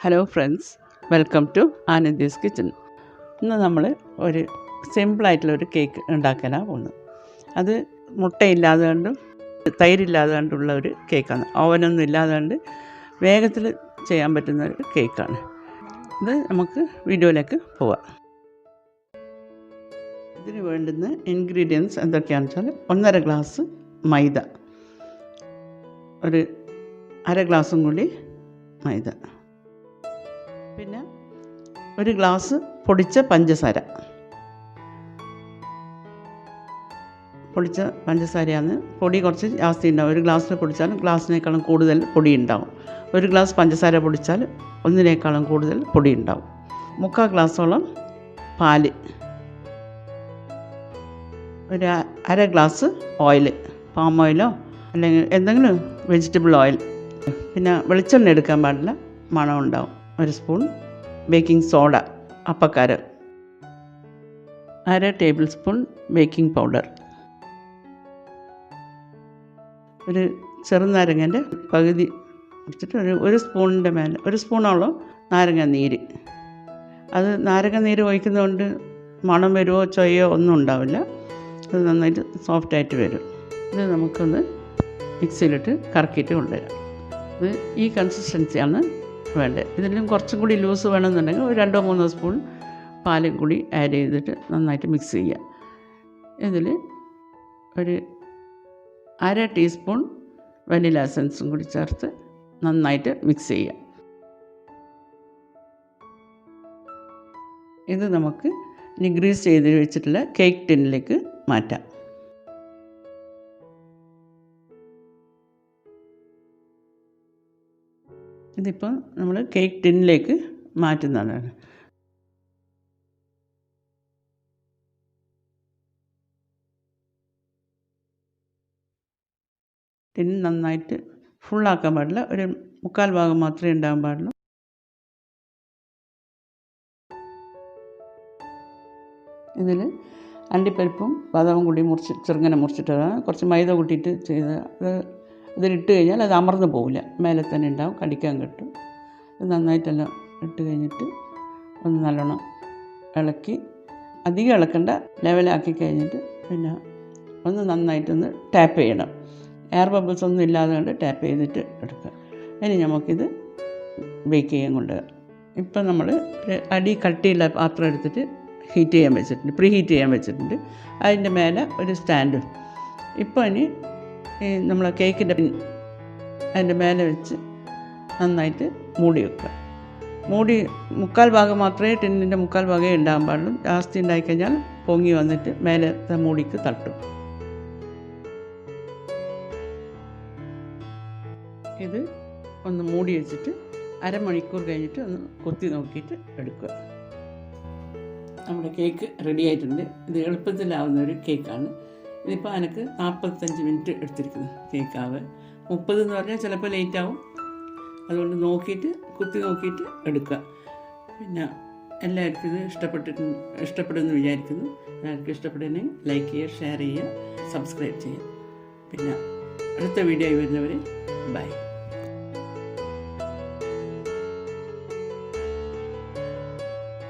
Hello friends, welcome to Anandi's kitchen. ഇന്ന് നമ്മൾ ഒരു സിമ്പിളായിട്ടുള്ളൊരു കേക്ക് ഉണ്ടാക്കാനാണ് പോകുന്നത്. അത് മുട്ടയില്ലാതെ കൊണ്ടും തൈരില്ലാതെ കൊണ്ടുള്ള ഒരു കേക്കാണ്. ഓവനൊന്നും ഇല്ലാതെ കൊണ്ട് വേഗത്തിൽ ചെയ്യാൻ പറ്റുന്ന ഒരു കേക്കാണ്. ഇത് നമുക്ക് വീഡിയോയിലേക്ക് പോവാം. ഇതിന് വേണ്ടുന്ന ഇൻഗ്രീഡിയൻസ് എന്തൊക്കെയാണെന്ന് വെച്ചാൽ 1.5 ഗ്ലാസ് മൈദ, ഒരു 1/2 ഗ്ലാസും കൂടി മൈദ, പിന്നെ 1 ഗ്ലാസ് പൊടിച്ച പഞ്ചസാര. പൊടിച്ച പഞ്ചസാരയാണ്. പൊടി കുറച്ച് ജാസ്തി ഉണ്ടാവും. 1 ഗ്ലാസ്സിൽ പൊടിച്ചാൽ ഗ്ലാസ്സിനേക്കാളും കൂടുതൽ പൊടി ഉണ്ടാവും. 1 ഗ്ലാസ് പഞ്ചസാര പൊടിച്ചാൽ ഒന്നിനേക്കാളും കൂടുതൽ പൊടി ഉണ്ടാവും. 3/4 ഗ്ലാസോളം പാല്, ഒരു 1/2 ഗ്ലാസ് ഓയിൽ, പാം ഓയിലോ അല്ലെങ്കിൽ എന്തെങ്കിലും വെജിറ്റബിൾ ഓയിൽ. പിന്നെ വെളിച്ചെണ്ണ എടുക്കാൻ പാടില്ല, മണം ഉണ്ടാവും. 1 സ്പൂൺ ബേക്കിംഗ് സോഡ, അപ്പക്കാര, 1/2 ടേബിൾ സ്പൂൺ ബേക്കിംഗ് പൗഡർ, ഒരു ചെറുനാരങ്ങൻ്റെ പകുതി എടുത്തിട്ട് ഒരു സ്പൂണിൻ്റെ മേലെ 1 സ്പൂണോളം നാരങ്ങ നീര്. അത് നാരങ്ങ നീര് ഒഴിക്കുന്നതുകൊണ്ട് മണം വരുമോ ചൊയ്യോ ഒന്നും ഉണ്ടാവില്ല. അത് നന്നായിട്ട് സോഫ്റ്റായിട്ട് വരും. ഇത് നമുക്കൊന്ന് മിക്സിയിലിട്ട് കറക്കിയിട്ട് കൊണ്ടുവരാം. ഇത് ഈ കൺസിസ്റ്റൻസിയാണ് വേണ്ടത്. ഇതിലും കുറച്ചും കൂടി ലൂസ് വേണമെന്നുണ്ടെങ്കിൽ ഒരു 2-3 സ്പൂൺ പാലും കൂടി ആഡ് ചെയ്തിട്ട് നന്നായിട്ട് മിക്സ് ചെയ്യുക. ഇതിൽ ഒരു 1/2 ടീസ്പൂൺ വനില എസൻസും കൂടി ചേർത്ത് നന്നായിട്ട് മിക്സ് ചെയ്യുക. ഇത് നമുക്ക് ഇനി ഗ്രീസ് ചെയ്ത് വെച്ചിട്ടുള്ള കേക്ക് ടിന്നിലേക്ക് മാറ്റാം. ഇതിപ്പോൾ നമ്മൾ കേക്ക് ടിന്നിലേക്ക് മാറ്റുന്നതാണ്. ടിൻ നന്നായിട്ട് ഫുള്ളാക്കാൻ പാടില്ല, ഒരു 3/4 ഭാഗം മാത്രമേ ഉണ്ടാകാൻ പാടുള്ളൂ. ഇതിൽ അണ്ടിപ്പരിപ്പും ബാദാമും കൂടി ചെറുങ്ങനെ മുറിച്ചിട്ടതാണ്. കുറച്ച് മൈദ കൂട്ടിയിട്ട് ചെയ്ത് അത് ഇതിലിട്ട് കഴിഞ്ഞാൽ അത് അമർന്ന് പോവില്ല, മേലെ തന്നെ ഉണ്ടാവും, കടിക്കാൻ കിട്ടും. ഇത് നന്നായിട്ടെല്ലാം ഇട്ട് കഴിഞ്ഞിട്ട് ഒന്ന് നല്ലോണം ഇളക്കി, അധികം ഇളക്കണ്ട, ലെവലാക്കി കഴിഞ്ഞിട്ട് പിന്നെ ഒന്ന് നന്നായിട്ടൊന്ന് ടാപ്പ് ചെയ്യണം. എയർ ബബിൾസ് ഒന്നും ഇല്ലാതെ കൊണ്ട് ടാപ്പ് ചെയ്തിട്ട് എടുക്കുക. ഇനി നമുക്കിത് ബേക്ക് ചെയ്യാൻ കൊണ്ടുവരാം. ഇപ്പം നമ്മൾ ഒരു അടി കട്ടിയുള്ള പാത്രം എടുത്തിട്ട് ഹീറ്റ് ചെയ്യാൻ വെച്ചിട്ടുണ്ട്, പ്രീ ഹീറ്റ് ചെയ്യാൻ വെച്ചിട്ടുണ്ട്. അതിൻ്റെ മേലെ ഒരു സ്റ്റാൻഡും. ഇപ്പോൾ ഇനി നമ്മൾ കേക്കിൻ്റെ അതിൻ്റെ മേലെ വെച്ച് നന്നായിട്ട് മൂടി വെക്കുക. മൂടി 3/4 ഭാഗം മാത്രമേ, ടിന്നിൻ്റെ 3/4 ഭാഗമേ ഉണ്ടാകാൻ പാടുള്ളൂ. ജാസ്തി ഉണ്ടായിക്കഴിഞ്ഞാൽ പൊങ്ങി വന്നിട്ട് മേലത്തെ മൂടിക്ക് തട്ടും. ഇത് ഒന്ന് മൂടി വെച്ചിട്ട് 1/2 മണിക്കൂർ കഴിഞ്ഞിട്ട് ഒന്ന് കൊത്തി നോക്കിയിട്ട് എടുക്കുക. നമ്മുടെ കേക്ക് റെഡി ആയിട്ടുണ്ട്. ഇത് എളുപ്പത്തിലാവുന്ന ഒരു കേക്കാണ്. ഇതിപ്പോൾ എനിക്ക് 45 മിനിറ്റ് എടുത്തിരിക്കുന്നു കേക്കാവ്. 30 എന്ന് പറഞ്ഞാൽ ചിലപ്പോൾ ലേറ്റ് ആവും. അതുകൊണ്ട് നോക്കിയിട്ട് കുത്തി നോക്കിയിട്ട് എടുക്കുക. പിന്നെ എല്ലാവർക്കും ഇത് ഇഷ്ടപ്പെടുമെന്ന് വിചാരിക്കുന്നു. എല്ലാവർക്കും ഇഷ്ടപ്പെടുന്നെങ്കിൽ ലൈക്ക് ചെയ്യുക, ഷെയർ ചെയ്യുക, സബ്സ്ക്രൈബ് ചെയ്യുക. പിന്നെ അടുത്ത വീഡിയോ വരുന്നവരെ ബൈ.